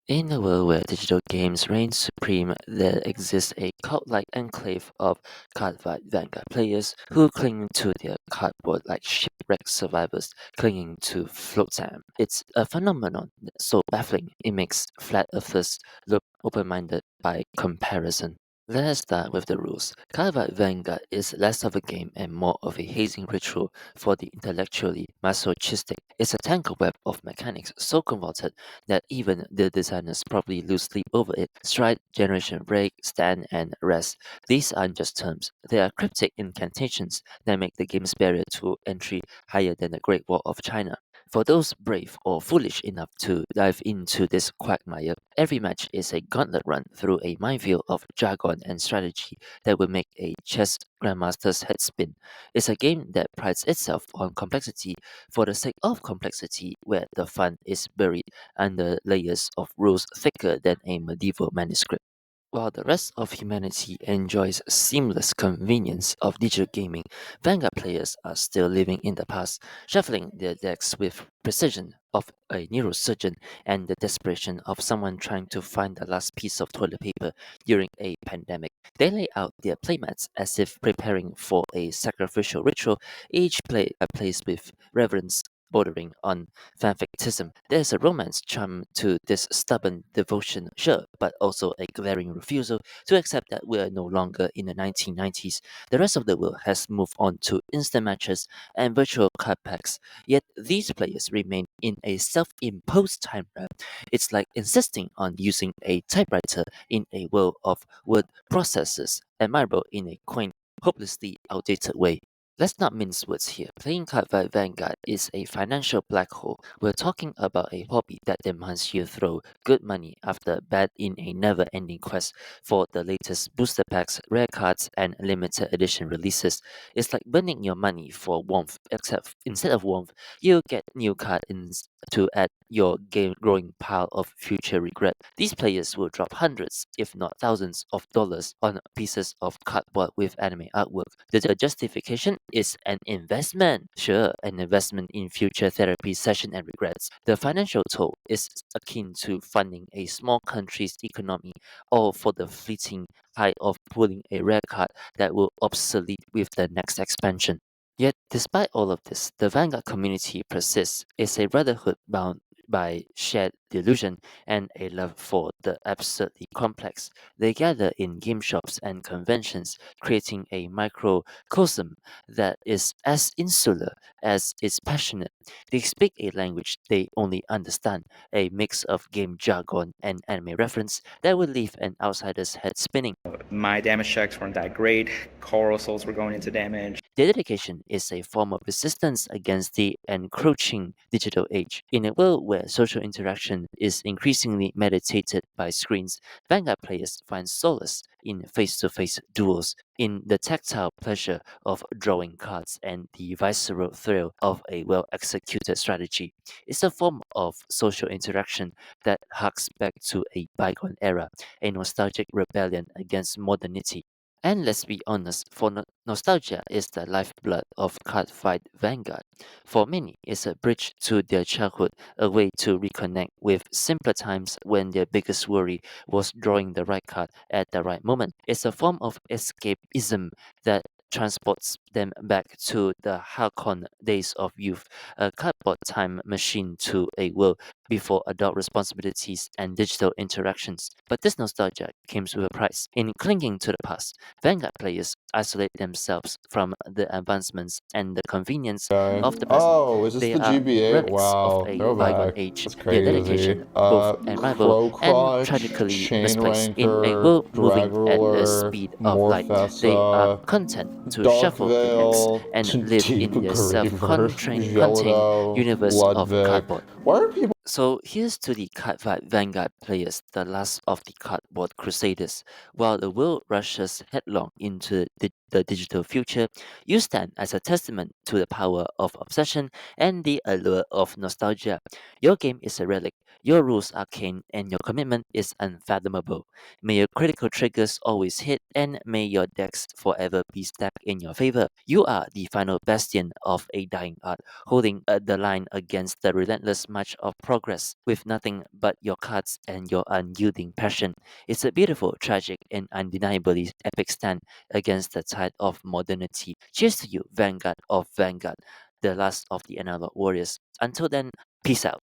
In a world where digital games reign supreme, there exists a cult-like enclave of Cardfight Vanguard players who cling to their cardboard like shipwrecked survivors clinging to flotsam. It's a phenomenon so baffling it makes flat earthers look open-minded by comparison. Let us start with the rules. Cardfight Vanguard is less of a game and more of a hazing ritual for the intellectually masochistic. It's a tangled web of mechanics so convoluted that even the designers probably lose sleep over it. Stride, generation break, stand, and rest. These aren't just terms, they are cryptic incantations that make the game's barrier to entry higher than the Great Wall of China. For those brave or foolish enough to dive into this quagmire, every match is a gauntlet run through a minefield of jargon and strategy that will make a chess grandmaster's head spin. It's a game that prides itself on complexity for the sake of complexity, where the fun is buried under layers of rules thicker than a medieval manuscript. While the rest of humanity enjoys seamless convenience of digital gaming, Vanguard players are still living in the past, shuffling their decks with precision of a neurosurgeon and the desperation of someone trying to find the last piece of toilet paper during a pandemic. They lay out their playmats as if preparing for a sacrificial ritual. Each player plays with reverence bordering on fanfictism. There's a romance charm to this stubborn devotion, sure, but also a glaring refusal to accept that we're no longer in the 1990s. The rest of the world has moved on to instant matches and virtual card packs, yet these players remain in a self imposed time trap. It's like insisting on using a typewriter in a world of word processors, admirable in a quaint, hopelessly outdated way. Let's not mince words here. Playing Cardfight Vanguard is a financial black hole. We're talking about a hobby that demands you throw good money after bad in a never ending quest for the latest booster packs, rare cards, and limited edition releases. It's like burning your money for warmth, except instead of warmth, you get new cards to add your game growing pile of future regret. These players will drop hundreds, if not thousands, of dollars on pieces of cardboard with anime artwork. The justification is an investment. Sure, an investment in future therapy session and regrets. The financial toll is akin to funding a small country's economy, or for the fleeting high of pulling a rare card that will obsolete with the next expansion. Yet, despite all of this, the Vanguard community persists. It's a brotherhood bound by shared delusion and a love for the absurdly complex. They gather in game shops and conventions, creating a microcosm that is as insular as it's passionate. They speak a language they only understand, a mix of game jargon and anime reference that would leave an outsider's head spinning. My damage checks weren't that great. Coral souls were going into damage. Their dedication is a form of resistance against the encroaching digital age. In a world where social interaction is increasingly mediated by screens, Vanguard players find solace in face to face duels, in the tactile pleasure of drawing cards, and the visceral thrill of a well executed strategy. It's a form of social interaction that harks back to a bygone era, a nostalgic rebellion against modernity. And let's be honest, for nostalgia is the lifeblood of Cardfight Vanguard. For many, it's a bridge to their childhood, a way to reconnect with simpler times when their biggest worry was drawing the right card at the right moment. It's a form of escapism that transports them back to the Hakon days of youth, a cardboard time machine to a world before adult responsibilities and digital interactions. But this nostalgia comes with a price. In clinging to the past, Vanguard players isolate themselves from the advancements and the convenience Okay. of the present. Oh, is this They the are GBA? relics of Wow, a bygone throwback. age. That's Their crazy. dedication, both admirable Crow and Clutch, tragically Chain misplaced. In a Ranker, world moving Drag at the Ruler, speed of light, they are Morfessa, content to Dark shuffle their decks Veil, and live Deep in their Graver, contained Gelodo, universe of Ludwig. cardboard. Why are people So here's to the Cardfight Vanguard players, the last of the cardboard crusaders. While the world rushes headlong into the digital future, you stand as a testament to the power of obsession and the allure of nostalgia. Your game is a relic, your rules arcane, and your commitment is unfathomable. May your critical triggers always hit, and may your decks forever be stacked in your favor. You are the final bastion of a dying art, holding the line against the relentless march of progress with nothing but your cards and your unyielding passion. It's a beautiful, tragic, and undeniably epic stand against the tide of modernity. Cheers to you, Vanguard of Vanguard, the last of the analog warriors. Until then, peace out.